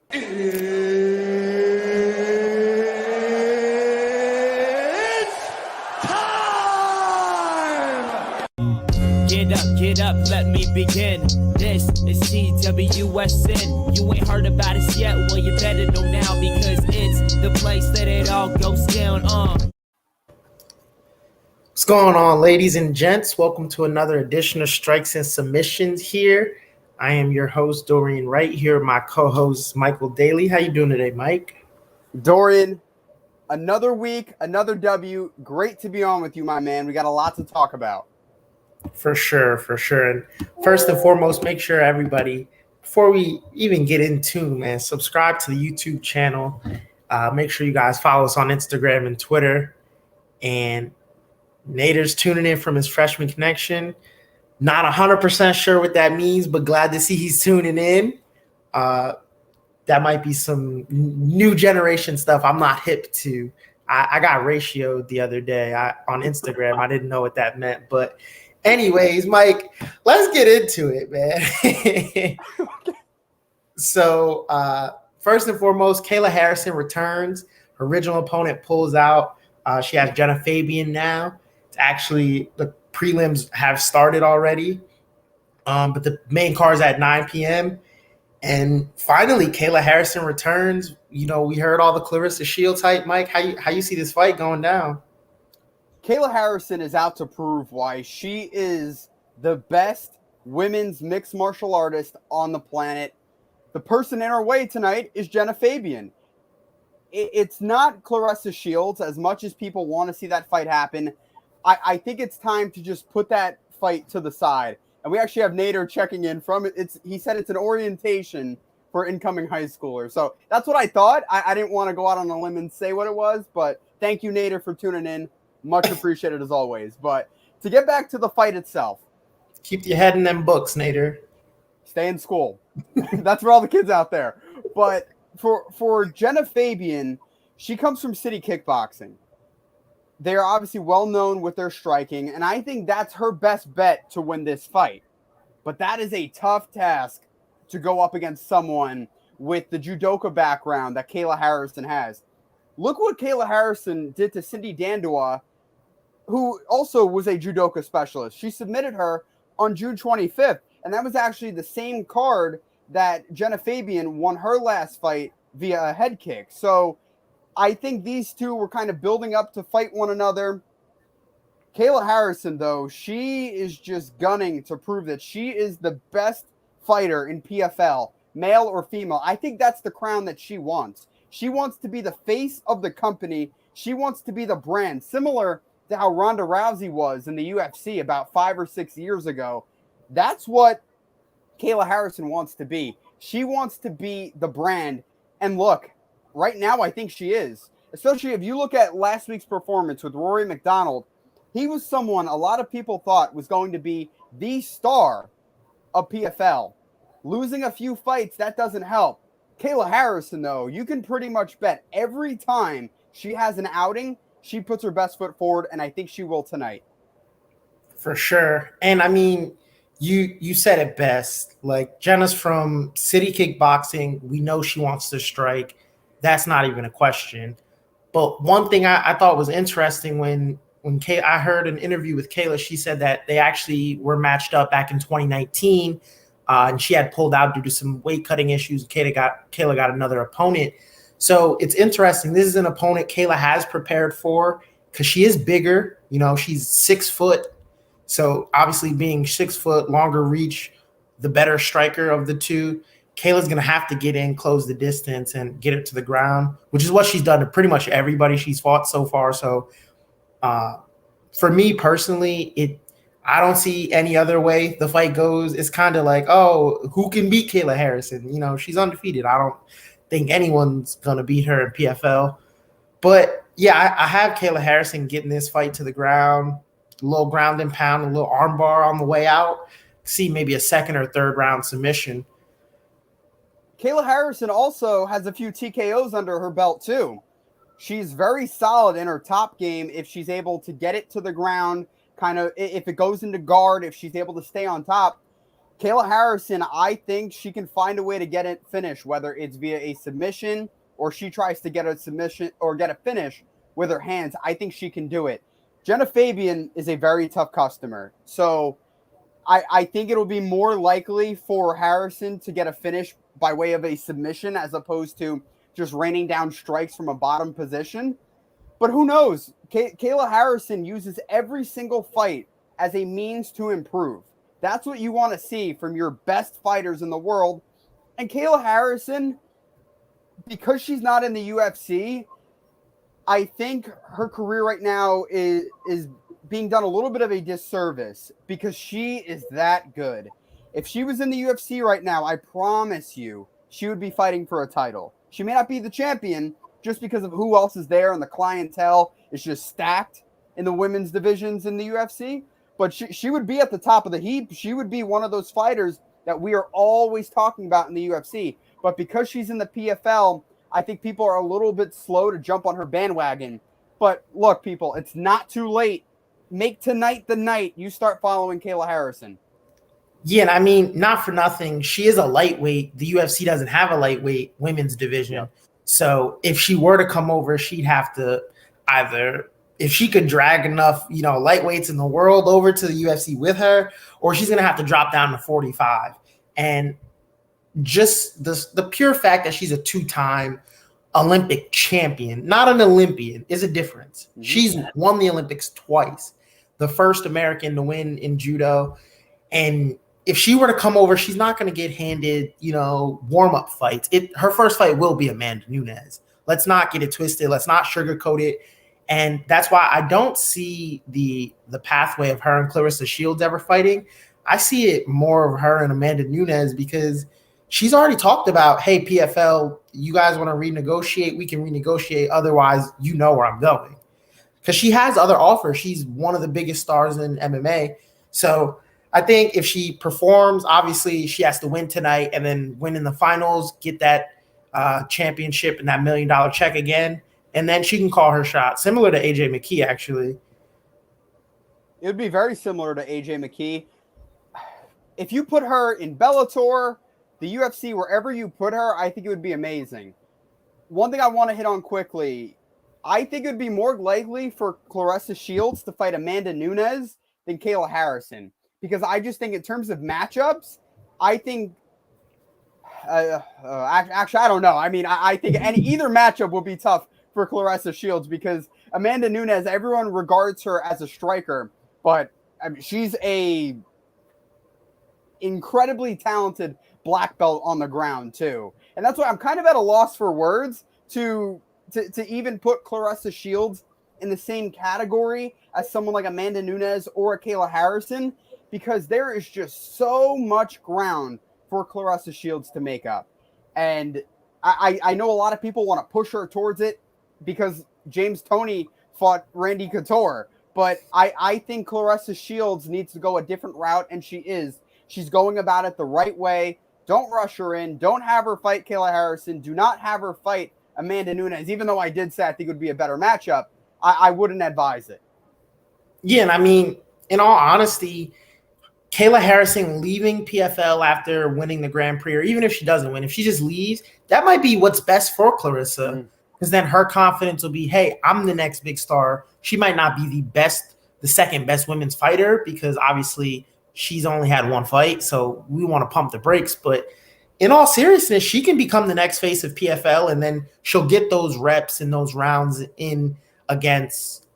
Get up, let me begin. This is TWSN. You ain't heard about us yet, well you better know now, because it's the place that it all goes down on. What's going on, ladies and gents? Welcome to another edition of Strikes and Submissions here. I am your host, Dorian Wright, here with my co-host, Michael Daly. How you doing today, Mike? Dorian, another week, another W. Great to be on with you, my man. We got a lot to talk about. For sure. And first and foremost, make sure everybody, before we even get into, man, subscribe to the YouTube channel. Make sure you guys follow us on Instagram and Twitter. And Nader's tuning in from his freshman connection. Not 100% sure what that means, but glad to see he's tuning in. That might be some new generation stuff I'm not hip to. I got ratioed the other day on Instagram. I didn't know what that meant. But anyways, Mike, let's get into it, man. So first and foremost, Kayla Harrison returns. Her original opponent pulls out. She has Jenna Fabian now. It's actually the prelims have started already, but the main card is at 9 p.m. And finally, Kayla Harrison returns. You know, we heard all the Clarissa Shields hype. Mike, how you see this fight going down? Kayla Harrison is out to prove why she is the best women's mixed martial artist on the planet. The person in her way tonight is Jenna Fabian. It's not Clarissa Shields as much as people want to see that fight happen. I think it's time to just put that fight to the side. And we actually have Nader checking in from it. He said it's an orientation for incoming high schoolers. So that's what I thought. I didn't want to go out on a limb and say what it was, but thank you, Nader, for tuning in. Much appreciated as always. But to get back to the fight itself. Keep your head in them books, Nader. Stay in school. That's for all the kids out there. But for Jenna Fabian, she comes from City Kickboxing. They are obviously well known with their striking, and I think that's her best bet to win this fight. But that is a tough task to go up against someone with the judoka background that Kayla Harrison has. Look what Kayla Harrison did to Cindy Dandua, who also was a judoka specialist. She submitted her on June 25th, and that was actually the same card that Jenna Fabian won her last fight via a head kick. So I think these two were kind of building up to fight one another. Kayla Harrison, though, she is just gunning to prove that she is the best fighter in PFL, male or female. I think that's the crown that she wants. She wants to be the face of the company. She wants to be the brand, similar to how Ronda Rousey was in the UFC about 5 or 6 years ago. That's what Kayla Harrison wants to be. She wants to be the brand. And look, right now, I think she is. Especially if you look at last week's performance with Rory McDonald, he was someone a lot of people thought was going to be the star of PFL. Losing a few fights, that doesn't help. Kayla Harrison, though, you can pretty much bet every time she has an outing, she puts her best foot forward, and I think she will tonight. For sure. And, I mean, you said it best. Like, Jenna's from City Kickboxing. We know she wants to strike. That's not even a question. But one thing I thought was interesting when I heard an interview with Kayla, she said that they actually were matched up back in 2019, and she had pulled out due to some weight cutting issues. Kayla got another opponent. So it's interesting. This is an opponent Kayla has prepared for because she is bigger. You know, she's 6 foot. So obviously being 6 foot, longer reach, the better striker of the two. Kayla's going to have to get in, close the distance, and get it to the ground, which is what she's done to pretty much everybody she's fought so far. So for me personally, I don't see any other way the fight goes. It's kind of like, oh, who can beat Kayla Harrison? You know, she's undefeated. I don't think anyone's going to beat her in PFL. But, yeah, I have Kayla Harrison getting this fight to the ground, a little ground and pound, a little arm bar on the way out, see maybe a second or third round submission. Kayla Harrison also has a few TKOs under her belt, too. She's very solid in her top game if she's able to get it to the ground, kind of if it goes into guard, if she's able to stay on top. Kayla Harrison, I think she can find a way to get it finished, whether it's via a submission or she tries to get a submission or get a finish with her hands. I think she can do it. Jenna Fabian is a very tough customer. So I think it'll be more likely for Harrison to get a finish by way of a submission as opposed to just raining down strikes from a bottom position. But who knows? Kayla Harrison uses every single fight as a means to improve. That's what you want to see from your best fighters in the world. And Kayla Harrison, because she's not in the UFC, I think her career right now is being done a little bit of a disservice because she is that good. If she was in the UFC right now, I promise you, she would be fighting for a title. She may not be the champion just because of who else is there and the clientele is just stacked in the women's divisions in the UFC, but she would be at the top of the heap. She would be one of those fighters that we are always talking about in the UFC. But because she's in the PFL, I think people are a little bit slow to jump on her bandwagon. But look, people, it's not too late. Make tonight the night you start following Kayla Harrison. Yeah, and I mean, not for nothing. She is a lightweight. The UFC doesn't have a lightweight women's division. Yep. So if she were to come over, she'd have to either, if she could drag enough, lightweights in the world over to the UFC with her, or she's going to have to drop down to 45. And just the pure fact that she's a two-time Olympic champion, not an Olympian, is a difference. Mm-hmm. She's won the Olympics twice, the first American to win in judo. And if she were to come over, she's not going to get handed, warm-up fights. Her first fight will be Amanda Nunes. Let's not get it twisted. Let's not sugarcoat it. And that's why I don't see the pathway of her and Clarissa Shields ever fighting. I see it more of her and Amanda Nunes because she's already talked about, hey, PFL, you guys want to renegotiate? We can renegotiate. Otherwise, you know where I'm going. Because she has other offers. She's one of the biggest stars in MMA. So I think if she performs, obviously she has to win tonight and then win in the finals, get that championship and that $1 million check again, and then she can call her shot. Similar to AJ McKee, actually. It would be very similar to AJ McKee. If you put her in Bellator, the UFC, wherever you put her, I think it would be amazing. One thing I want to hit on quickly, I think it would be more likely for Clarissa Shields to fight Amanda Nunes than Kayla Harrison. Because I just think in terms of matchups, I think actually, I don't know. I mean, I think either matchup will be tough for Clarissa Shields because Amanda Nunes, everyone regards her as a striker, but I mean, she's a incredibly talented black belt on the ground too. And that's why I'm kind of at a loss for words to even put Clarissa Shields in the same category as someone like Amanda Nunes or a Kayla Harrison, because there is just so much ground for Clarissa Shields to make up. And I know a lot of people want to push her towards it because James Toney fought Randy Couture. But I think Clarissa Shields needs to go a different route, and she is. She's going about it the right way. Don't rush her in. Don't have her fight Kayla Harrison. Do not have her fight Amanda Nunes. Even though I did say I think it would be a better matchup, I wouldn't advise it. Yeah, and I mean, in all honesty, Kayla Harrison leaving PFL after winning the Grand Prix, or even if she doesn't win, if she just leaves, that might be what's best for Clarissa. Because then her confidence will be, hey, I'm the next big star. She might not be the second best women's fighter, because obviously she's only had one fight. So we want to pump the brakes. But in all seriousness, she can become the next face of PFL, and then she'll get those reps and those rounds in against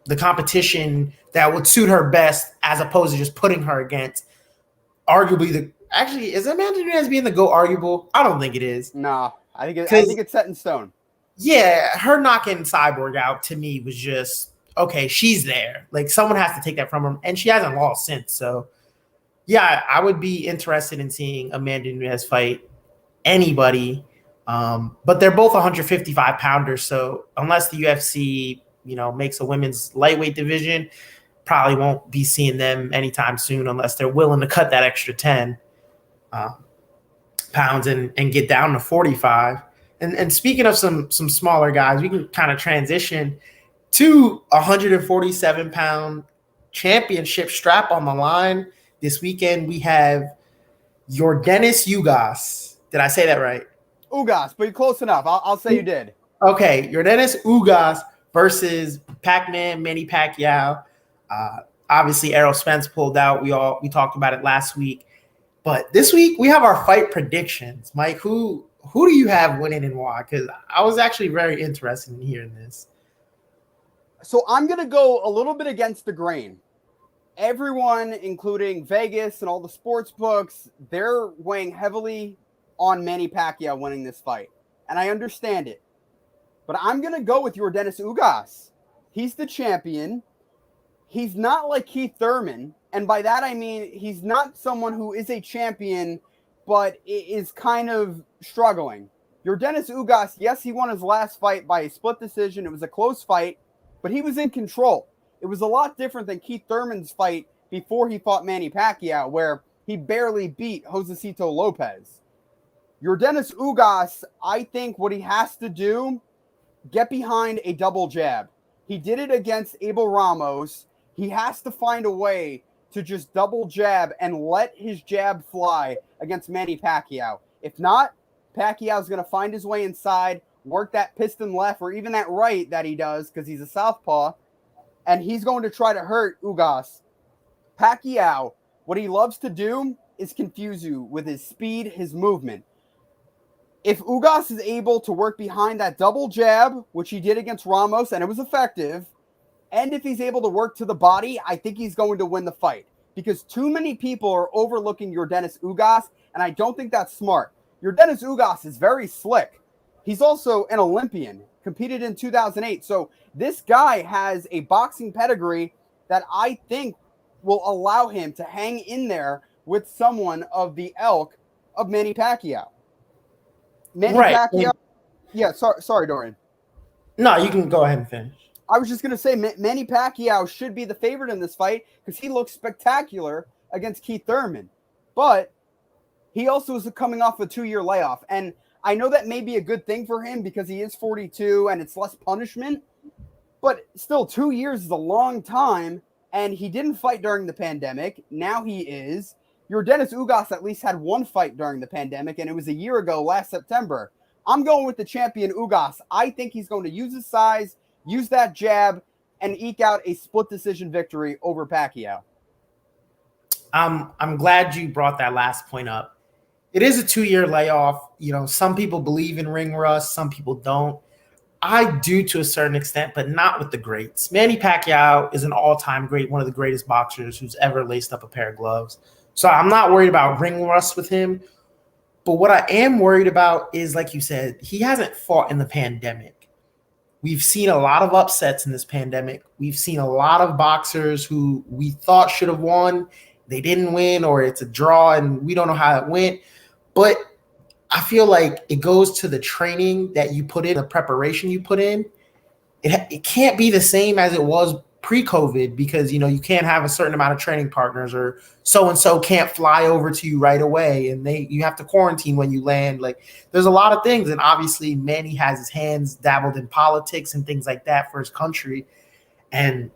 the competition that would suit her best, as opposed to just putting her against arguably is Amanda Nunes being the GOAT arguable? I don't think it is. No, I think it's set in stone. Yeah, her knocking Cyborg out to me was just, okay, she's there. Like, someone has to take that from her, and she hasn't lost since. So, yeah, I would be interested in seeing Amanda Nunes fight anybody. But they're both 155-pounders, so unless the UFC, makes a women's lightweight division, probably won't be seeing them anytime soon unless they're willing to cut that extra 10 pounds and get down to 45. And speaking of some smaller guys, we can kind of transition to a 147-pound championship strap on the line. This weekend we have Your Dennis Ugas. Did I say that right? Ugas, but you're close enough. I'll say you did. Okay, your Dennis Ugas versus Pac-Man Manny Pacquiao. Obviously, Errol Spence pulled out. We talked about it last week, but this week we have our fight predictions. Mike, who do you have winning and why? Because I was actually very interested in hearing this. So I'm gonna go a little bit against the grain. Everyone, including Vegas and all the sports books, they're weighing heavily on Manny Pacquiao winning this fight. And I understand it. But I'm going to go with your Dennis Ugas. He's the champion. He's not like Keith Thurman. And by that, I mean, he's not someone who is a champion, but is kind of struggling. Your Dennis Ugas, yes, he won his last fight by a split decision. It was a close fight, but he was in control. It was a lot different than Keith Thurman's fight before he fought Manny Pacquiao, where he barely beat Josecito Lopez. Your Dennis Ugas, I think what he has to do, get behind a double jab. He did it against Abel Ramos. He has to find a way to just double jab and let his jab fly against Manny Pacquiao. If not, Pacquiao's going to find his way inside, work that piston left or even that right that he does because he's a southpaw, and he's going to try to hurt Ugas. Pacquiao, what he loves to do is confuse you with his speed, his movement. If Ugas is able to work behind that double jab, which he did against Ramos, and it was effective, and if he's able to work to the body, I think he's going to win the fight. Because too many people are overlooking your Dennis Ugas, and I don't think that's smart. Your Dennis Ugas is very slick. He's also an Olympian, competed in 2008. So this guy has a boxing pedigree that I think will allow him to hang in there with someone of the ilk of Manny Pacquiao. Manny Pacquiao. Yeah, sorry, Dorian. No, you can go ahead and finish. I was just going to say Manny Pacquiao should be the favorite in this fight because he looks spectacular against Keith Thurman. But he also is coming off a 2-year layoff. And I know that may be a good thing for him because he is 42 and it's less punishment. But still, 2 years is a long time. And he didn't fight during the pandemic. Now he is. Your Dennis Ugas at least had one fight during the pandemic, and it was a year ago, last September. I'm going with the champion Ugas. I think he's going to use his size, use that jab, and eke out a split decision victory over Pacquiao. I'm glad you brought that last point up. It is a 2-year layoff. You know, some people believe in ring rust, some people don't. I do to a certain extent, but not with the greats. Manny Pacquiao is an all-time great, one of the greatest boxers who's ever laced up a pair of gloves. So I'm not worried about ring rust with him. But what I am worried about is, like you said, he hasn't fought in the pandemic. We've seen a lot of upsets in this pandemic. We've seen a lot of boxers who we thought should have won. They didn't win, or it's a draw and we don't know how it went. But I feel like it goes to the training that you put in, the preparation you put in. It can't be the same as it was pre-COVID because, you know, you can't have a certain amount of training partners, or so-and-so can't fly over to you right away and you have to quarantine when you land. Like, there's a lot of things. And obviously Manny has his hands dabbled in politics and things like that for his country. And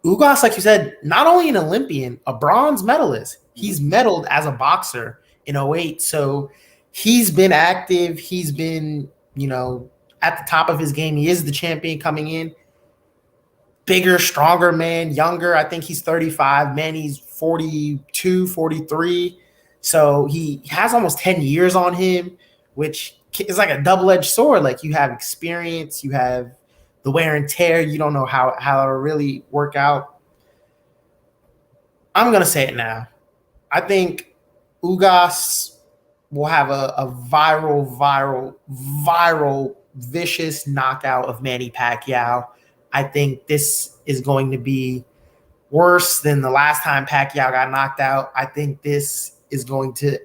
Ugas, like you said, not only an Olympian, a bronze medalist. He's medaled as a boxer in 2008. So he's been active. He's been, you know, at the top of his game. He is the champion coming in. Bigger, stronger man, younger. I think he's 35. Manny's 42, 43. So he has almost 10 years on him, which is like a double-edged sword. Like, you have experience, you have the wear and tear. You don't know how it'll really work out. I'm going to say it now. I think Ugas will have a viral, vicious knockout of Manny Pacquiao. I think this is going to be worse than the last time Pacquiao got knocked out. I think this is going to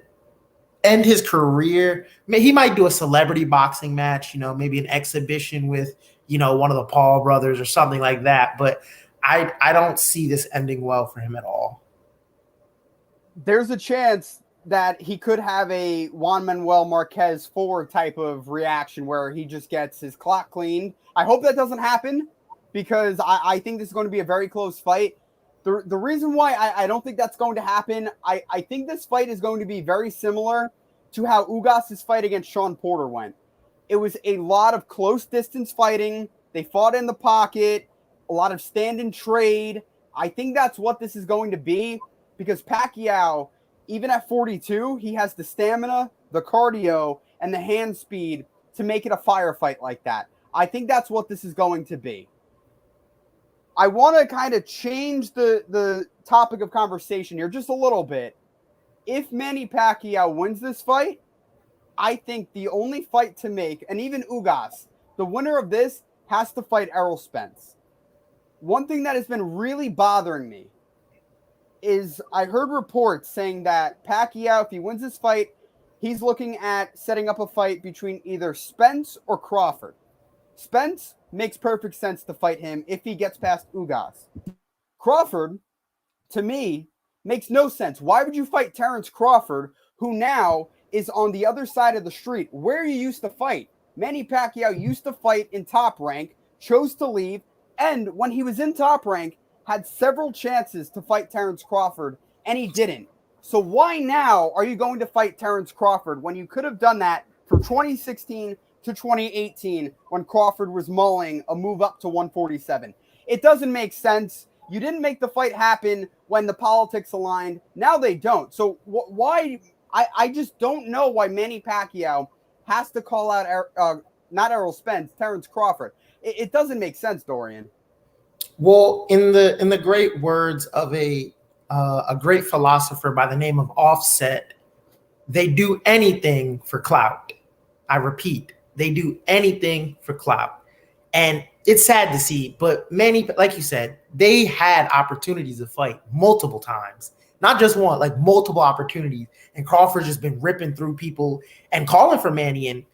end his career. He might do a celebrity boxing match, you know, maybe an exhibition with, you know, one of the Paul brothers or something like that. But I don't see this ending well for him at all. There's a chance that he could have a Juan Manuel Marquez forward type of reaction where he just gets his clock cleaned. I hope that doesn't happen, because I think this is going to be a very close fight. The reason why I don't think that's going to happen, I think this fight is going to be very similar to how Ugas' fight against Sean Porter went. It was a lot of close distance fighting. They fought in the pocket, a lot of stand and trade. I think that's what this is going to be because Pacquiao, even at 42, he has the stamina, the cardio, and the hand speed to make it a firefight like that. I think that's what this is going to be. I want to kind of change the topic of conversation here just a little bit. If Manny Pacquiao wins this fight, I think the only fight to make, and even Ugas, the winner of this has to fight Errol Spence. One thing that has been really bothering me is I heard reports saying that Pacquiao, if he wins this fight, he's looking at setting up a fight between either Spence or Crawford. Spence makes perfect sense to fight him if he gets past Ugas. Crawford, to me, makes no sense. Why would you fight Terrence Crawford, who now is on the other side of the street, where you used to fight? Manny Pacquiao used to fight in Top Rank, chose to leave, and when he was in Top Rank, had several chances to fight Terrence Crawford, and he didn't. So why now are you going to fight Terrence Crawford when you could have done that from 2016 to 2018 when Crawford was mulling a move up to 147? It doesn't make sense. You didn't make the fight happen when the politics aligned. Now they don't. So why? I just don't know why Manny Pacquiao has to call out not Errol Spence, Terrence Crawford. It doesn't make sense, Dorian. Well, in the great words of a great philosopher by the name of Offset, they do anything for clout. I repeat, they do anything for clout. And it's sad to see, but many, like you said, they had opportunities to fight multiple times. Not just one, like multiple opportunities. And Crawford's just been ripping through people and calling for Manny and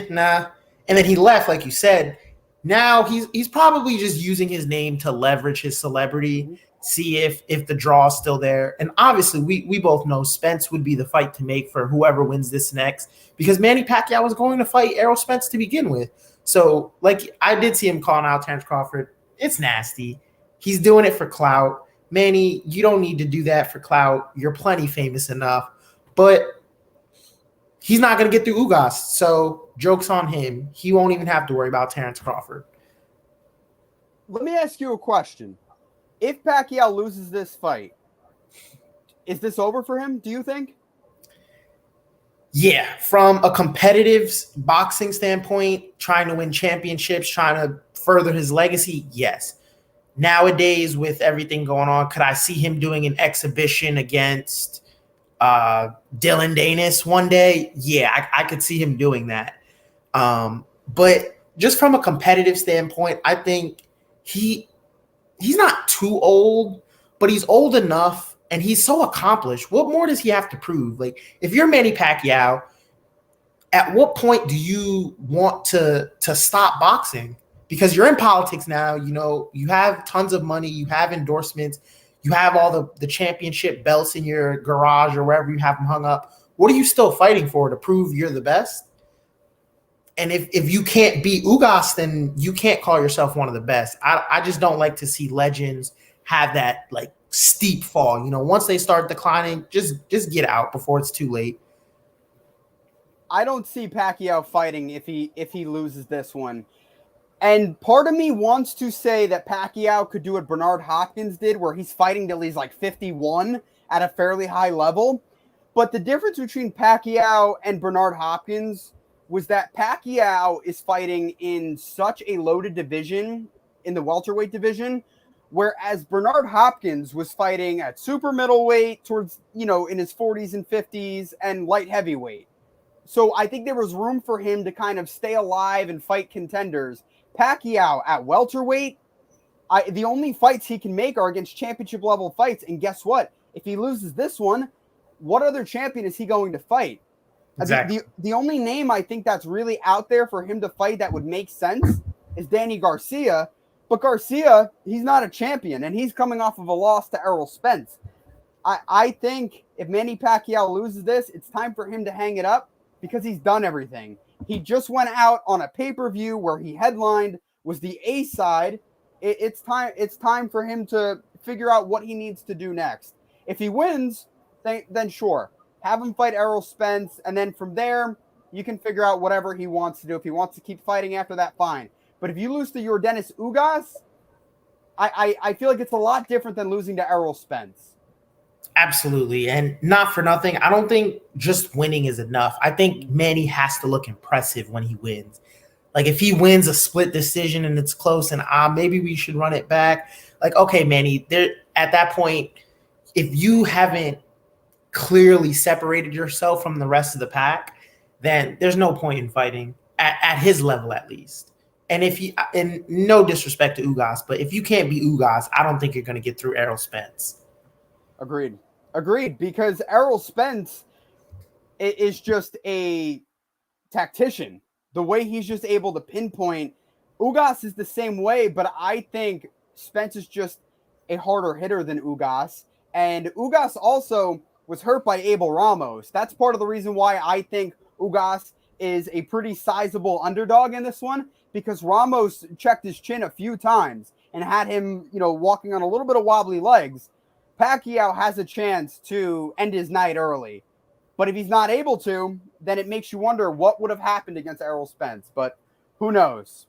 nah. And then he left, like you said. Now he's probably just using his name to leverage his celebrity, see if the draw is still there. And obviously, we both know Spence would be the fight to make for whoever wins this next, because Manny Pacquiao was going to fight Errol Spence to begin with. So, like, I did see him calling out Terrence Crawford. It's nasty. He's doing it for clout. Manny, you don't need to do that for clout. You're plenty famous enough. But he's not going to get through Ugas, so joke's on him. He won't even have to worry about Terrence Crawford. Let me ask you a question. If Pacquiao loses this fight, is this over for him, do you think? Yeah, from a competitive boxing standpoint, trying to win championships, trying to further his legacy, yes. Nowadays, with everything going on, could I see him doing an exhibition against Dylan Danis one day? Yeah, I could see him doing that. But just from a competitive standpoint, I think he's not too old, but he's old enough and he's so accomplished. What more does he have to prove? Like, if you're Manny Pacquiao, at what point do you want to stop boxing? Because you're in politics now, you know, you have tons of money, you have endorsements, you have all the championship belts in your garage or wherever you have them hung up. What are you still fighting for, to prove you're the best? And if you can't beat Ugas, then you can't call yourself one of the best. I just don't like to see legends have that, like, steep fall. You know, once they start declining, just get out before it's too late. I don't see Pacquiao fighting if he loses this one. And part of me wants to say that Pacquiao could do what Bernard Hopkins did, where he's fighting till he's like 51 at a fairly high level. But the difference between Pacquiao and Bernard Hopkins was that Pacquiao is fighting in such a loaded division, in the welterweight division, whereas Bernard Hopkins was fighting at super middleweight towards, you know, in his 40s and 50s and light heavyweight. So I think there was room for him to kind of stay alive and fight contenders. Pacquiao at welterweight, the only fights he can make are against championship level fights. And guess what? If he loses this one, what other champion is he going to fight? Exactly. The only name I think that's really out there for him to fight that would make sense is Danny Garcia. But Garcia, he's not a champion, and he's coming off of a loss to Errol Spence. I think if Manny Pacquiao loses this, it's time for him to hang it up because he's done everything. He just went out on a pay-per-view where he headlined, was the A side. It's time for him to figure out what he needs to do next. If he wins, then sure, have him fight Errol Spence, and then from there, you can figure out whatever he wants to do. If he wants to keep fighting after that, fine. But if you lose to Yordenis Ugas, I feel like it's a lot different than losing to Errol Spence. Absolutely. And not for nothing, I don't think just winning is enough. I think Manny has to look impressive when he wins. Like if he wins a split decision and it's close and maybe we should run it back. Like, okay, Manny, at that point, if you haven't clearly separated yourself from the rest of the pack, then there's no point in fighting at his level, at least. And and no disrespect to Ugas, but if you can't beat Ugas, I don't think you're going to get through Errol Spence. Agreed, because Errol Spence is just a tactician. The way he's just able to pinpoint. Ugas is the same way, but I think Spence is just a harder hitter than Ugas. And Ugas also was hurt by Abel Ramos. That's part of the reason why I think Ugas is a pretty sizable underdog in this one, because Ramos checked his chin a few times and had him, walking on a little bit of wobbly legs. Pacquiao has a chance to end his night early. But if he's not able to, then it makes you wonder what would have happened against Errol Spence. But who knows?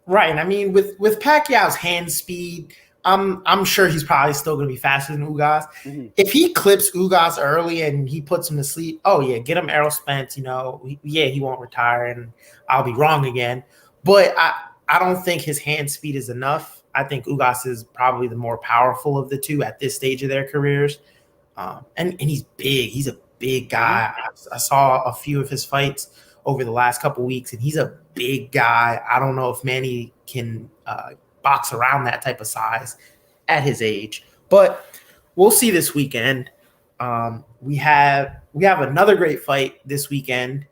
Right. I mean, with Pacquiao's hand speed, I'm sure he's probably still going to be faster than Ugas. Mm-hmm. If he clips Ugas early and he puts him to sleep, oh yeah, get him Errol Spence. He won't retire, and I'll be wrong again. But I don't think his hand speed is enough. I think Ugas is probably the more powerful of the two at this stage of their careers. And he's big. He's a big guy. I saw a few of his fights over the last couple weeks, and he's a big guy. I don't know if Manny can box around that type of size at his age, but we'll see this weekend. We have another great fight this weekend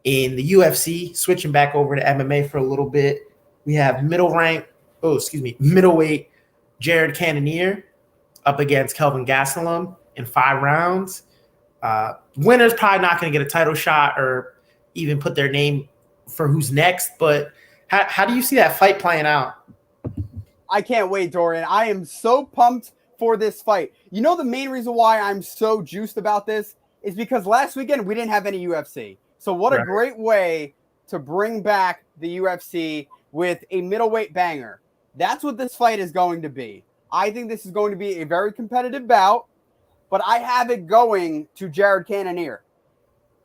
in the UFC. Switching back over to MMA for a little bit, we have middleweight Jared Cannonier up against Kelvin Gastelum in 5 rounds. Winner's probably not going to get a title shot or even put their name for who's next, but how do you see that fight playing out? I can't wait, Dorian. I am so pumped for this fight. The main reason why I'm so juiced about this is because last weekend we didn't have any UFC. So what a great way to bring back the UFC with a middleweight banger. That's what this fight is going to be. I think this is going to be a very competitive bout, but I have it going to Jared Cannonier.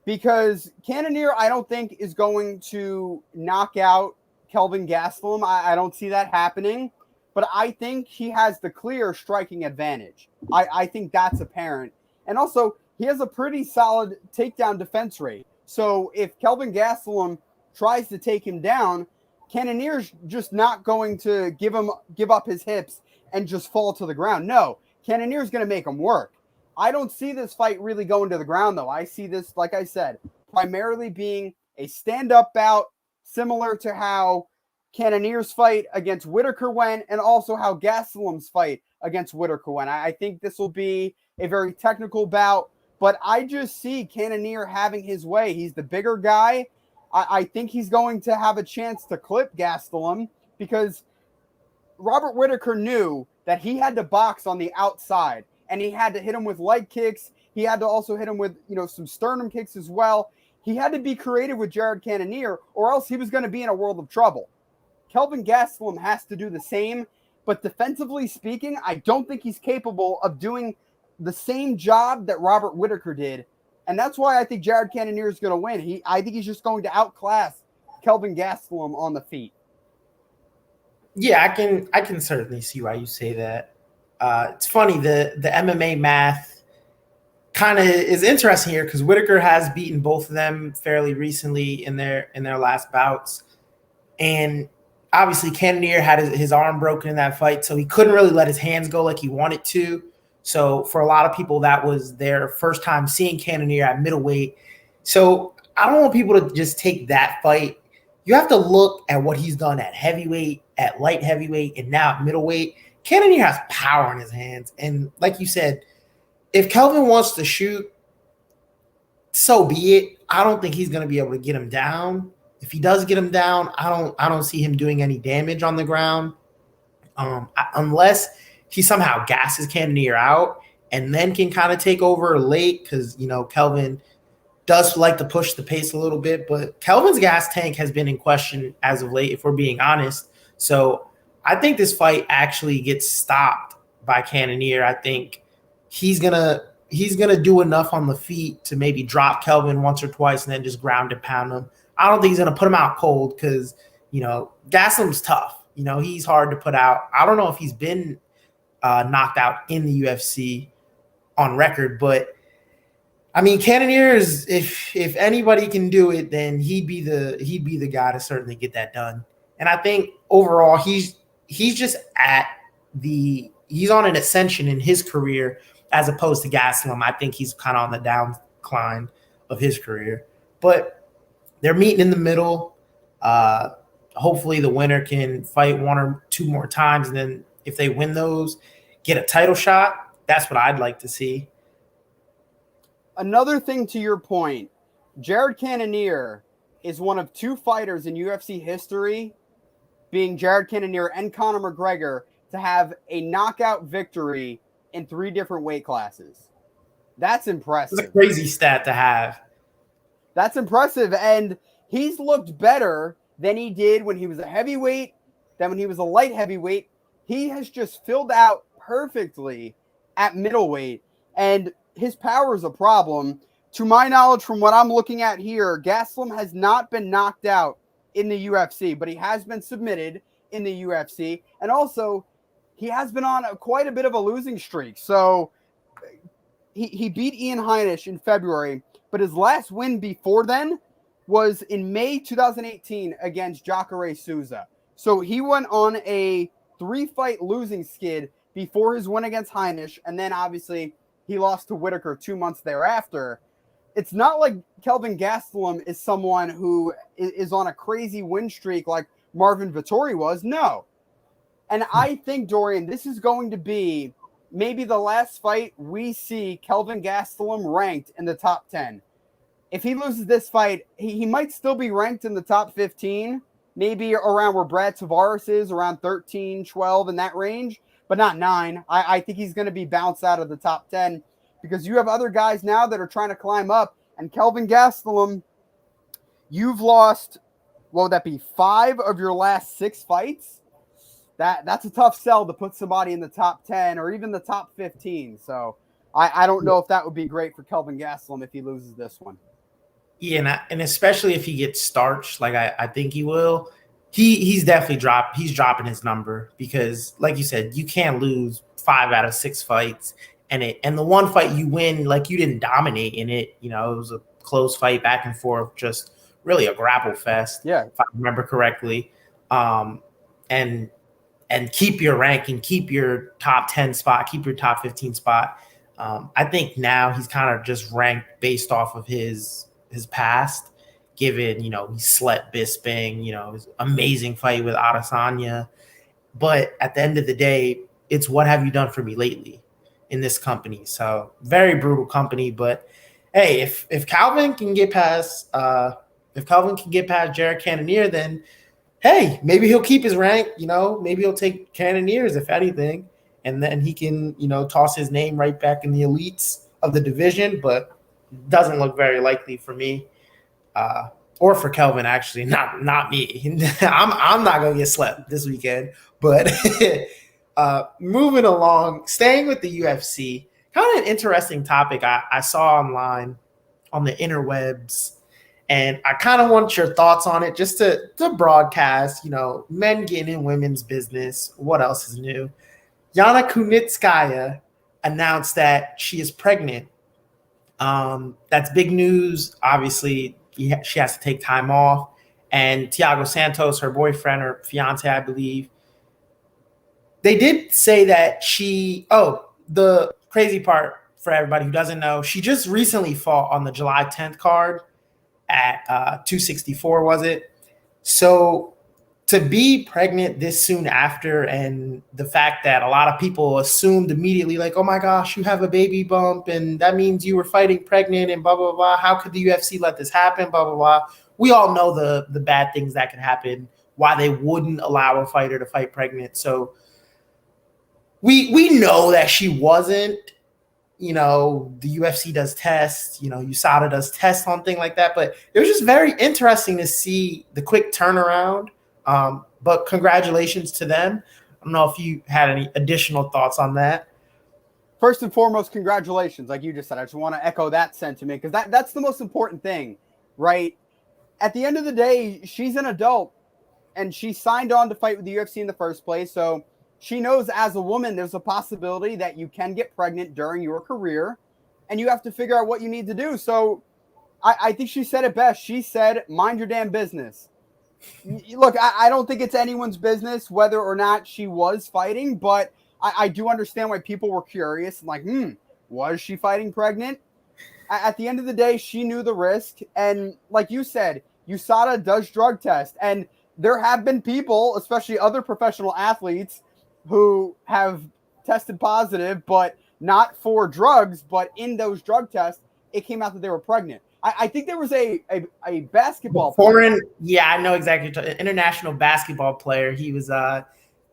Because Cannonier, I don't think, is going to knock out Kelvin Gastelum. I don't see that happening. But I think he has the clear striking advantage. I think that's apparent. And also, he has a pretty solid takedown defense rate. So if Kelvin Gastelum tries to take him down, Cannonier's just not going to give up his hips and just fall to the ground. No, Cannonier's going to make him work. I don't see this fight really going to the ground, though. I see this, like I said, primarily being a stand-up bout, similar to how Cannonier's fight against Whitaker went, and also how Gastelum's fight against Whitaker went. I think this will be a very technical bout, but I just see Cannonier having his way. He's the bigger guy. I think he's going to have a chance to clip Gastelum because Robert Whitaker knew that he had to box on the outside, and he had to hit him with leg kicks. He had to also hit him with, some sternum kicks as well. He had to be creative with Jared Cannonier, or else he was going to be in a world of trouble. Kelvin Gastelum has to do the same, but defensively speaking, I don't think he's capable of doing the same job that Robert Whitaker did, and that's why I think Jared Cannonier is going to win. I think he's just going to outclass Kelvin Gastelum on the feet. Yeah, I can certainly see why you say that. It's funny, the MMA math kind of is interesting here because Whitaker has beaten both of them fairly recently in their last bouts, and obviously Cannonier had his arm broken in that fight, so he couldn't really let his hands go like he wanted to. So for a lot of people, that was their first time seeing Cannonier at middleweight. So I don't want people to just take that fight. You have to look at what he's done at heavyweight, at light heavyweight, and now at middleweight. Cannonier has power in his hands. And like you said, if Kelvin wants to shoot, so be it. I don't think he's going to be able to get him down. If he does get him down, I don't see him doing any damage on the ground. Unless he somehow gasses Cannonier out and then can kind of take over late because, Kelvin does like to push the pace a little bit, but Kelvin's gas tank has been in question as of late, if we're being honest. So I think this fight actually gets stopped by Cannonier. I think he's gonna do enough on the feet to maybe drop Kelvin once or twice and then just ground and pound him. I don't think he's gonna put him out cold because Gastelum's tough. He's hard to put out. I don't know if he's been knocked out in the UFC on record, but I mean, Cannonier is if anybody can do it, then he'd be the guy to certainly get that done. And I think overall he's just he's on an ascension in his career as opposed to Gastelum. I think he's kind of on the downcline of his career. But they're meeting in the middle. Hopefully the winner can fight one or two more times, and then if they win those, get a title shot. That's what I'd like to see. Another thing to your point, Jared Cannonier is one of two fighters in UFC history, being Jared Cannonier and Conor McGregor, to have a knockout victory in 3 different weight classes. That's impressive. It's a crazy stat to have. That's impressive, and he's looked better than he did when he was a heavyweight, than when he was a light heavyweight. He has just filled out perfectly at middleweight, and his power is a problem. To my knowledge, from what I'm looking at here, Gastelum has not been knocked out in the UFC, but he has been submitted in the UFC. And also, he has been on quite a bit of a losing streak. So he beat Ian Heinisch in February, but his last win before then was in May 2018 against Jacare Souza. So he went on a 3-fight losing skid before his win against Heinisch, and then obviously he lost to Whitaker 2 months thereafter. It's not like Kelvin Gastelum is someone who is on a crazy win streak like Marvin Vettori was. No. And I think, Dorian, this is going to be maybe the last fight we see Kelvin Gastelum ranked in the top 10. If he loses this fight, he might still be ranked in the top 15, maybe around where Brad Tavares is, around 13, 12, in that range, but not 9. I think he's going to be bounced out of the top 10 because you have other guys now that are trying to climb up. And Kelvin Gastelum, you've lost, what would that be, 5 of your last 6 fights? That's a tough sell to put somebody in the top 10 or even the top 15. So I don't know if that would be great for Kelvin Gastelum if he loses this one. Yeah, and especially if he gets starched, like I think he will, he's definitely dropping his number because, like you said, you can't lose 5 out of 6 fights, and the one fight you win, like you didn't dominate in it. It was a close fight, back and forth, just really a grapple fest. Yeah, if I remember correctly, and keep your ranking, keep your top 10 spot, keep your top 15 spot. I think now he's kind of just ranked based off of his past, given, he slept Bisping, his amazing fight with Adesanya. But at the end of the day, it's what have you done for me lately in this company? So very brutal company. But hey, if Calvin can get past Jared Cannonier, then hey, maybe he'll keep his rank, maybe he'll take Cannonier's if anything, and then he can, toss his name right back in the elites of the division, but doesn't look very likely for me, or for Kelvin, actually, not me. I'm not going to get slept this weekend, but moving along, staying with the UFC, kind of an interesting topic I saw online on the interwebs. And I kind of want your thoughts on it, just to broadcast, men getting in women's business. What else is new? Yana Kunitskaya announced that she is pregnant. That's big news. Obviously, she has to take time off. And Thiago Santos, her boyfriend or fiance, I believe, they did say that the crazy part for everybody who doesn't know, she just recently fought on the July 10th card at 264, was it? So to be pregnant this soon after, and the fact that a lot of people assumed immediately, like, oh my gosh, you have a baby bump, and that means you were fighting pregnant, and blah, blah, blah. How could the UFC let this happen? Blah, blah, blah. We all know the bad things that could happen, why they wouldn't allow a fighter to fight pregnant. So we know that she wasn't. You know, the UFC does tests, you know, USADA does tests on things like that. But it was just very interesting to see the quick turnaround. But congratulations to them. I don't know if you had any additional thoughts on that. First and foremost, congratulations. Like you just said, I just want to echo that sentiment because that's the most important thing, right? At the end of the day, she's an adult and she signed on to fight with the UFC in the first place. So she knows as a woman, there's a possibility that you can get pregnant during your career and you have to figure out what you need to do. So I think she said it best. She said, mind your damn business. Look, I don't think it's anyone's business whether or not she was fighting, but I do understand why people were curious and like, was she fighting pregnant? At the end of the day, she knew the risk. And like you said, USADA does drug test. And there have been people, especially other professional athletes, who have tested positive, but not for drugs, but in those drug tests, it came out that they were pregnant. I think there was a basketball player. Yeah, I know exactly. An international basketball player. He was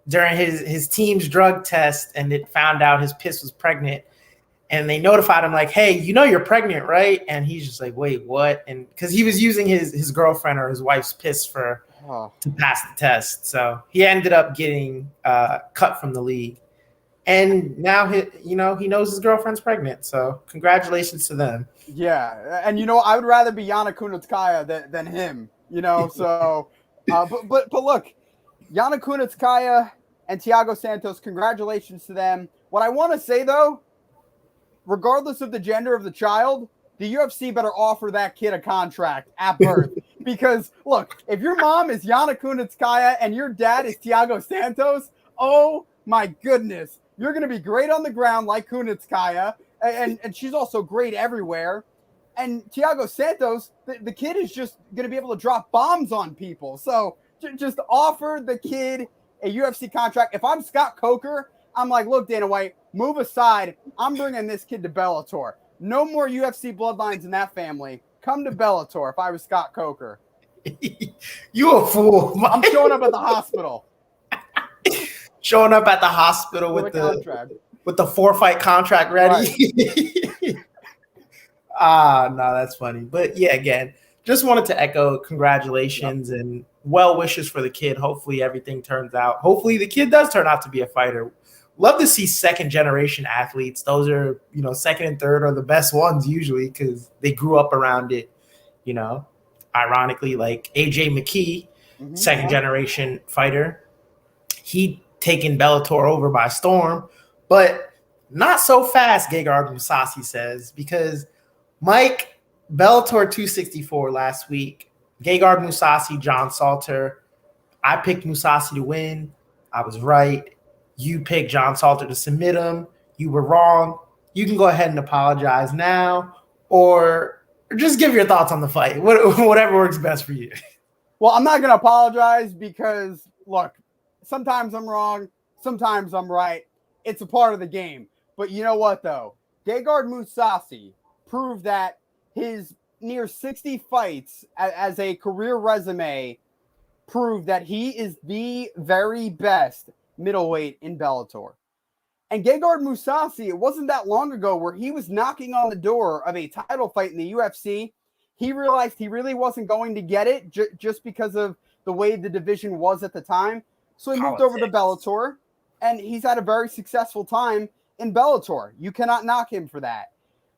during his team's drug test, and it found out his piss was pregnant. And they notified him like, hey, you know you're pregnant, right? And he's just like, wait, what? And because he was using his girlfriend or his wife's piss to pass the test. So he ended up getting cut from the league. And now he knows his girlfriend's pregnant. So congratulations to them. Yeah. And, I would rather be Yana Kunitskaya than him, So, but look, Yana Kunitskaya and Thiago Santos, congratulations to them. What I want to say, though, regardless of the gender of the child, the UFC better offer that kid a contract at birth. Because, look, if your mom is Yana Kunitskaya and your dad is Thiago Santos, oh, my goodness. You're going to be great on the ground like Kunitskaya, and she's also great everywhere. And Thiago Santos, the kid is just going to be able to drop bombs on people. So just offer the kid a UFC contract. If I'm Scott Coker, I'm like, look, Dana White, move aside. I'm bringing this kid to Bellator. No more UFC bloodlines in that family. Come to Bellator if I was Scott Coker. You a fool. I'm showing up at the hospital. Showing up at the hospital with the 4-fight contract ready. Right. No, that's funny. But yeah, again, just wanted to echo congratulations and well wishes for the kid. Hopefully everything turns out. Hopefully the kid does turn out to be a fighter. Love to see second generation athletes. Those are, second and third are the best ones usually because they grew up around it, Ironically, like AJ McKee, second generation fighter. He taken Bellator over by storm, but not so fast, Gegard Mousasi says, because Mike, Bellator 264 last week, Gegard Mousasi, John Salter. I picked Mousasi to win. I was right. You picked John Salter to submit him. You were wrong. You can go ahead and apologize now or just give your thoughts on the fight. Whatever works best for you. Well, I'm not going to apologize because, look, sometimes I'm wrong. Sometimes I'm right. It's a part of the game. But you know what, though? Gegard Mousasi proved that his near 60 fights as a career resume proved that he is the very best middleweight in Bellator. And Gegard Mousasi, it wasn't that long ago where he was knocking on the door of a title fight in the UFC. He realized he really wasn't going to get it just because of the way the division was at the time. So he moved over to Bellator, and he's had a very successful time in Bellator. You cannot knock him for that.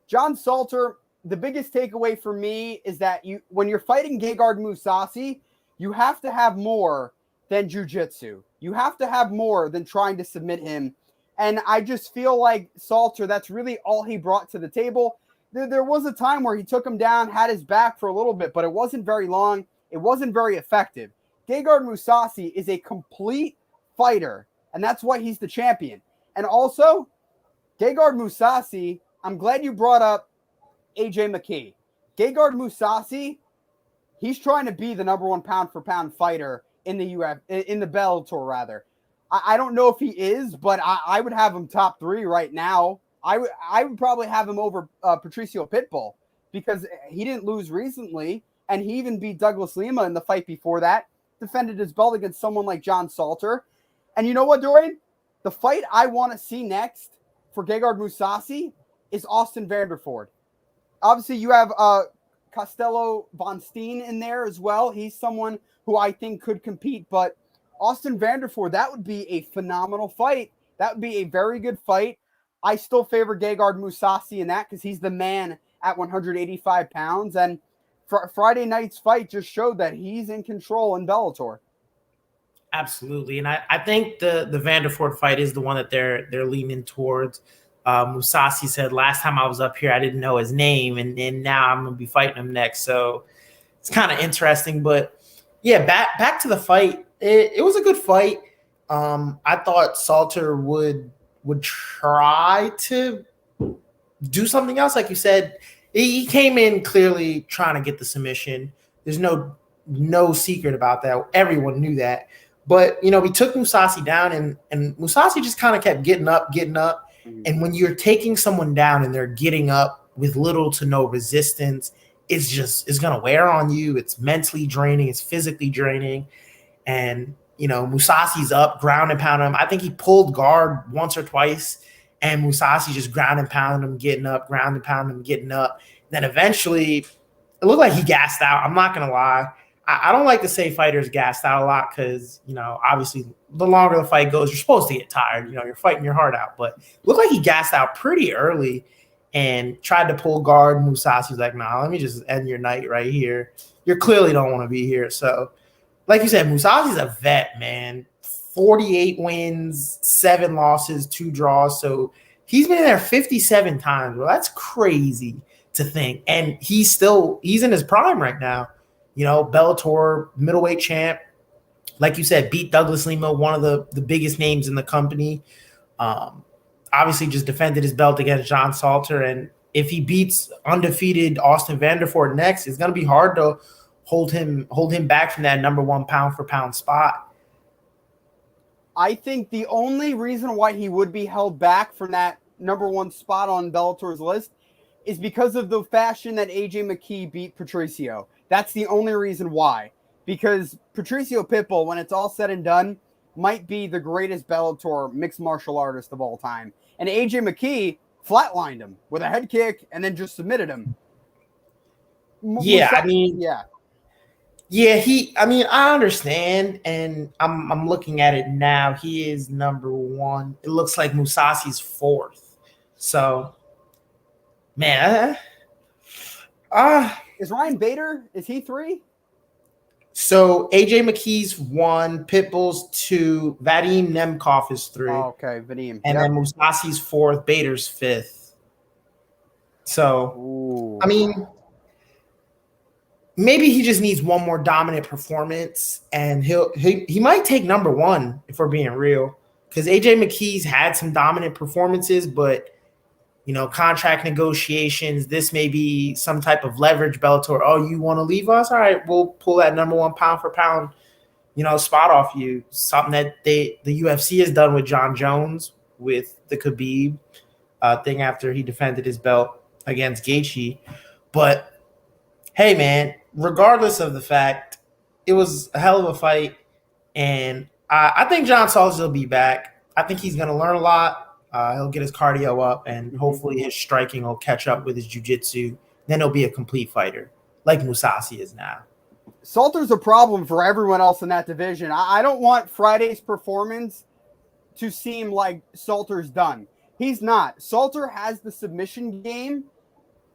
John Salter, the biggest takeaway for me is that when you're fighting Gegard Mousasi, you have to have more than jiu-jitsu. You have to have more than trying to submit him. And I just feel like Salter, that's really all he brought to the table. There was a time where he took him down, had his back for a little bit, but it wasn't very long. It wasn't very effective. Gegard Mousasi is a complete fighter, and that's why he's the champion. And also, Gegard Mousasi, I'm glad you brought up AJ McKee. Gegard Mousasi, he's trying to be the number one pound-for-pound fighter in the Bellator, rather. I don't know if he is, but I would have him top 3 right now. I would probably have him over Patricio Pitbull because he didn't lose recently, and he even beat Douglas Lima in the fight before that, defended his belt against someone like John Salter. And you know what, Dorian? The fight I want to see next for Gegard Mousasi is Austin Vanderford. Obviously, you have Costello von Steen in there as well. He's someone who I think could compete, but Austin Vanderford, that would be a phenomenal fight. That would be a very good fight. I still favor Gegard Mousasi in that because he's the man at 185 pounds. And Friday night's fight just showed that he's in control in Bellator. Absolutely. And I think the Vanderford fight is the one that they're leaning towards. Mousasi said last time I was up here, I didn't know his name, and then now I'm going to be fighting him next. So it's kind of interesting. But yeah, back to the fight. It was a good fight. I thought Salter would try to do something else. Like you said, he came in clearly trying to get the submission. There's no secret about that. Everyone knew that. But, we took Mousasi down, and Mousasi just kind of kept getting up. Mm-hmm. And when you're taking someone down and they're getting up with little to no resistance, it's going to wear on you. It's mentally draining. It's physically draining. And, Mousasi's up, ground and pound him. I think he pulled guard once or twice, and Mousasi just ground and pound him, getting up, ground and pound him, getting up. Then eventually, it looked like he gassed out. I'm not going to lie. I don't like to say fighters gassed out a lot because, obviously the longer the fight goes, you're supposed to get tired. You're fighting your heart out. But it looked like he gassed out pretty early and tried to pull guard. Mousasi's like, nah, let me just end your night right here. You clearly don't want to be here. So, like you said, Mousasi's a vet, man. 48 wins, 7 losses, 2 draws. So he's been there 57 times. Well, that's crazy to think. And he's in his prime right now. Bellator middleweight champ, like you said, beat Douglas Lima, one of the biggest names in the company. Obviously just defended his belt against John Salter. And if he beats undefeated Austin Vanderford next, it's going to be hard to hold him back from that number 1 pound for pound spot. I think the only reason why he would be held back from that number 1 spot on Bellator's list is because of the fashion that AJ McKee beat Patricio. That's the only reason why. Because Patricio Pitbull, when it's all said and done, might be the greatest Bellator mixed martial artist of all time. And AJ McKee flatlined him with a head kick and then just submitted him. Yeah, I understand, and I'm looking at it now. He is number 1. It looks like Mousasi's 4th. So, man, is Ryan Bader? Is he 3? So AJ McKee's 1, Pitbull's 2, Vadim Nemkov is 3. Oh, okay, Vadim, and then Mousasi's 4th, Bader's 5th. So, ooh. Maybe he just needs one more dominant performance, and he might take number 1 if we're being real. Because AJ McKee's had some dominant performances, but contract negotiations, this may be some type of leverage. Bellator, oh, you want to leave us? All right, we'll pull that number 1 pound for pound, spot off you. Something that the UFC has done with John Jones with the Khabib thing after he defended his belt against Gaethje. But hey, man, regardless of the fact, it was a hell of a fight, and I think John Salter will be back. I think he's going to learn a lot. He'll get his cardio up, and hopefully his striking will catch up with his jiu-jitsu. Then he'll be a complete fighter, like Mousasi is now. Salter's a problem for everyone else in that division. I don't want Friday's performance to seem like Salter's done. He's not. Salter has the submission game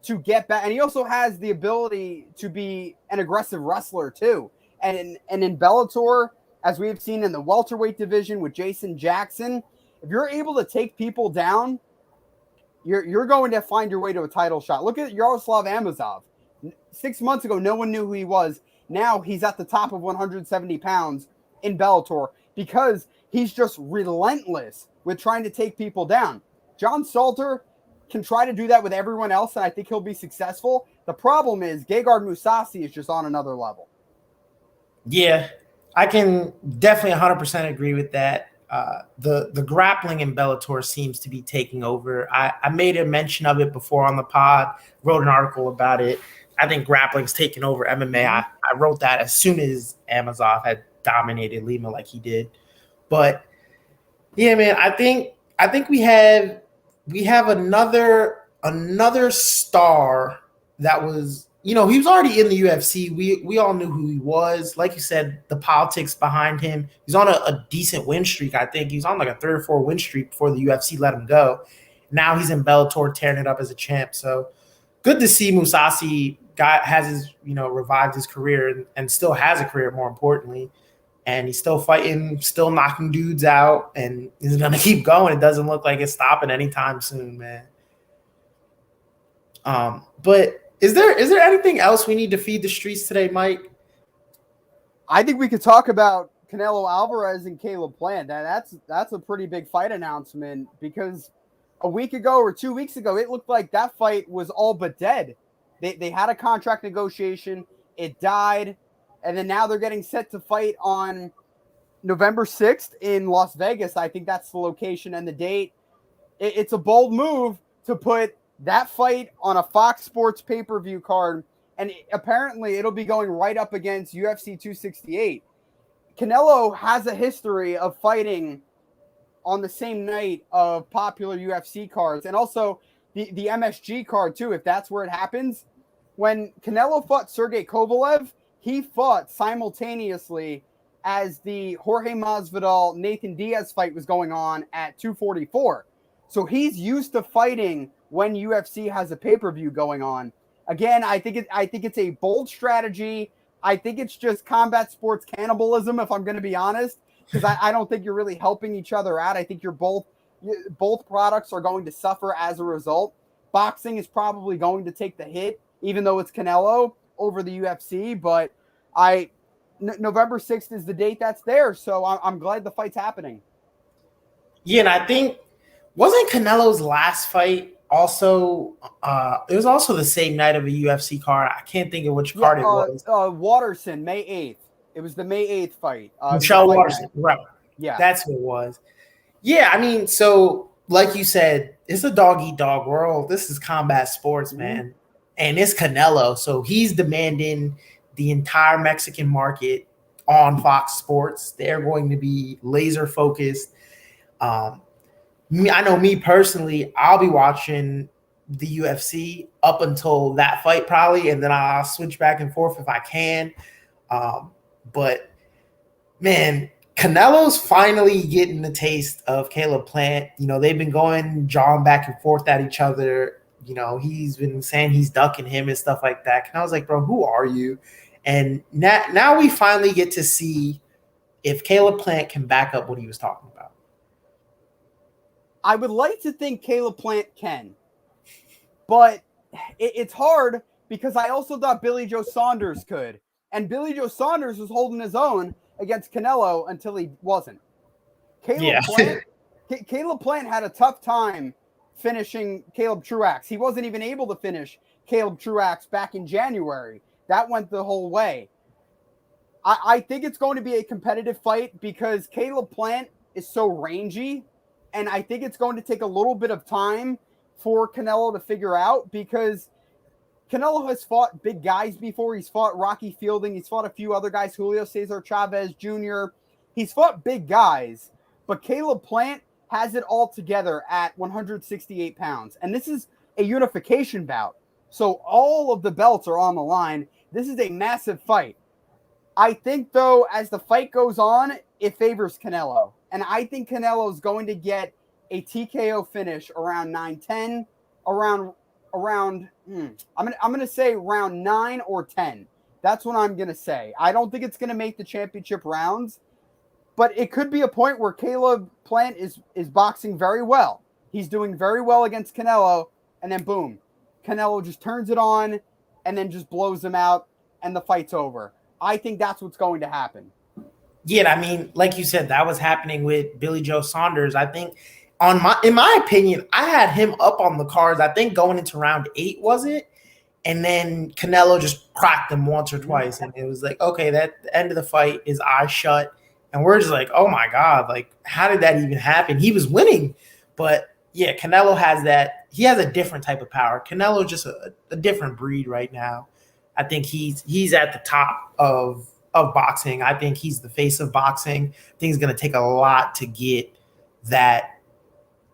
to get back, and he also has the ability to be an aggressive wrestler too. And in Bellator, as we've seen in the welterweight division with Jason Jackson, if you're able to take people down, you're going to find your way to a title shot. Look at Yaroslav Amosov. 6 months ago, no one knew who he was. Now he's at the top of 170 pounds in Bellator because he's just relentless with trying to take people down. John Salter can try to do that with everyone else, and I think he'll be successful. The problem is Gegard Mousasi is just on another level. Yeah, I can definitely 100% agree with that. The grappling in Bellator seems to be taking over. I made a mention of it before on the pod, wrote an article about it. I think grappling's taken over MMA. I wrote that as soon as Amosov had dominated Lima like he did. But Yeah, man. I think we have another star that was, he was already in the UFC. We all knew who he was. Like you said, the politics behind him. He's on a decent win streak. I think he's on like a 3 or 4 win streak before the UFC let him go. Now he's in Bellator tearing it up as a champ. So good to see Mousasi has his, revived his career and still has a career, more importantly. And he's still fighting, still knocking dudes out, and he's gonna keep going. It doesn't look like it's stopping anytime soon, man. But is there anything else we need to feed the streets today, Mike? I think we could talk about Canelo Alvarez and Caleb Plant. That's a pretty big fight announcement, because a week ago or 2 weeks ago, it looked like that fight was all but dead. They had a contract negotiation, it died, and then now they're getting set to fight on November 6th in Las Vegas. I think that's the location and the date. It's a bold move to put that fight on a Fox Sports pay-per-view card, and apparently it'll be going right up against UFC 268. Canelo has a history of fighting on the same night of popular UFC cards, and also the MSG card too, if that's where it happens. When Canelo fought Sergey Kovalev, he fought simultaneously as the Jorge Masvidal Nathan Diaz fight was going on at 244. So he's used to fighting when UFC has a pay-per-view going on. Again, I think it's a bold strategy. I think it's just combat sports cannibalism, if I'm going to be honest, because I don't think you're really helping each other out. I think both products are going to suffer as a result. Boxing is probably going to take the hit, even though it's Canelo over the UFC. But November 6th is the date that's there, so I'm glad the fight's happening. Yeah, and I think, wasn't Canelo's last fight also, it was also the same night of a UFC card. I can't think of which card it was. Watterson, May 8th. It was the May 8th fight. Michelle Watterson, right. Yeah. That's who it was. Yeah, I mean, so like you said, it's a dog-eat-dog world. This is combat sports, man. And it's Canelo, so he's demanding the entire Mexican market on Fox Sports. They're going to be laser focused. I know me personally, I'll be watching the UFC up until that fight probably, and then I'll switch back and forth if I can. But man, Canelo's finally getting the taste of Caleb Plant. They've been jawing back and forth at each other. He's been saying he's ducking him and stuff like that. And I was like, bro, who are you? And now we finally get to see if Caleb Plant can back up what he was talking about. I would like to think Caleb Plant can, but it's hard because I also thought Billy Joe Saunders could. And Billy Joe Saunders was holding his own against Canelo until he wasn't. Caleb Plant had a tough time finishing Caleb Truax. He wasn't even able to finish Caleb Truax back in January. That went the whole way. I think it's going to be a competitive fight because Caleb Plant is so rangy, and I think it's going to take a little bit of time for Canelo to figure out, because Canelo has fought big guys before. He's fought Rocky Fielding. He's fought a few other guys, Julio Cesar Chavez Jr. He's fought big guys, but Caleb Plant has it all together at 168 pounds. And this is a unification bout. So all of the belts are on the line. This is a massive fight. I think, though, as the fight goes on, it favors Canelo. And I think Canelo is going to get a TKO finish around 9-10, I'm going to say round 9 or 10. That's what I'm going to say. I don't think it's going to make the championship rounds, but it could be a point where Caleb Plant is boxing very well. He's doing very well against Canelo, and then boom, Canelo just turns it on and then just blows him out, and the fight's over. I think that's what's going to happen. Yeah, I mean, like you said, that was happening with Billy Joe Saunders. I think, in my opinion, I had him up on the cards, I think going into round 8, was it? And then Canelo just cracked him once or twice. And it was like, okay, that the end of the fight, his eyes shut. And we're just like, oh my God, like, how did that even happen? He was winning. But yeah, Canelo has that. He has a different type of power. Canelo just a different breed right now. I think he's at the top of boxing. I think he's the face of boxing. I think it's going to take a lot to get that,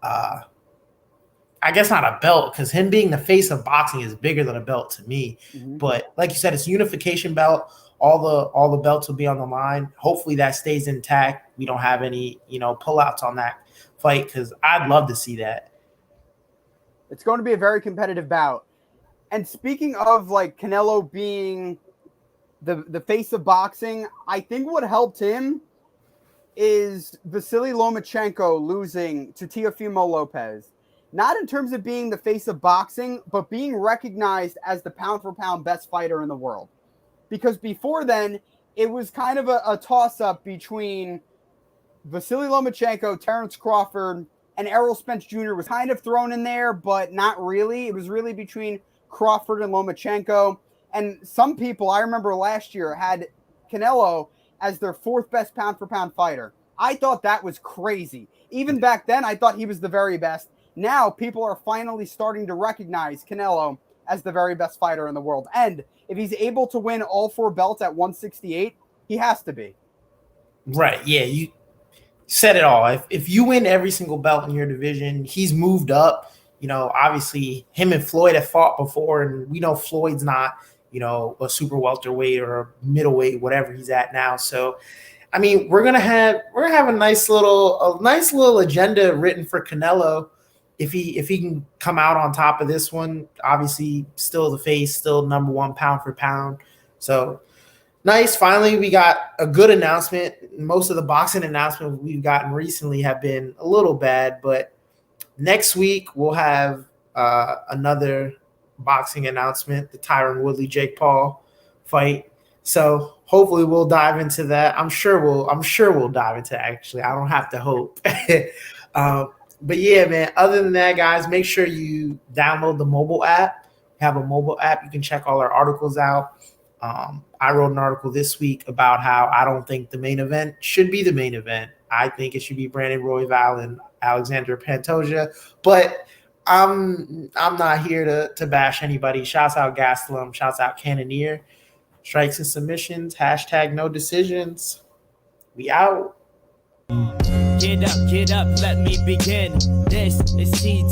I guess not a belt, because him being the face of boxing is bigger than a belt to me. Mm-hmm. But like you said, it's a unification belt. All the belts will be on the line. Hopefully that stays intact. We don't have any, pullouts on that fight, because I'd love to see that. It's going to be a very competitive bout. And speaking of like Canelo being the face of boxing, I think what helped him is Vasily Lomachenko losing to Teofimo Lopez. Not in terms of being the face of boxing, but being recognized as the pound-for-pound best fighter in the world. Because before then, it was kind of a toss-up between Vasily Lomachenko, Terrence Crawford, and Errol Spence Jr. was kind of thrown in there, but not really. It was really between Crawford and Lomachenko. And some people, I remember last year, had Canelo as their fourth best pound-for-pound fighter. I thought that was crazy. Even back then, I thought he was the very best. Now, people are finally starting to recognize Canelo as the very best fighter in the world. And if he's able to win all 4 belts at 168, he has to be. Right, yeah, you said it all. If you win every single belt in your division, he's moved up. Obviously, him and Floyd have fought before, and we know Floyd's not, a super welterweight or a middleweight, whatever he's at now. So, I mean, we're gonna have a nice little agenda written for Canelo. If he can come out on top of this one, obviously still the face, still number 1 pound for pound. So nice. Finally, we got a good announcement. Most of the boxing announcements we've gotten recently have been a little bad, but next week we'll have another boxing announcement, the Tyron Woodley-Jake Paul fight. So hopefully we'll dive into that. I'm sure we'll dive into it, actually. I don't have to hope. But yeah, man, other than that, guys, make sure you download the mobile app. We have a mobile app. You can check all our articles out. I wrote an article this week about how I don't think the main event should be the main event. I think it should be Brandon Royval and Alexander Pantoja. But I'm not here to bash anybody. Shouts out Gastelum. Shouts out Cannonier. Strikes and submissions. # no decisions. We out. Get up, let me begin. This is CW.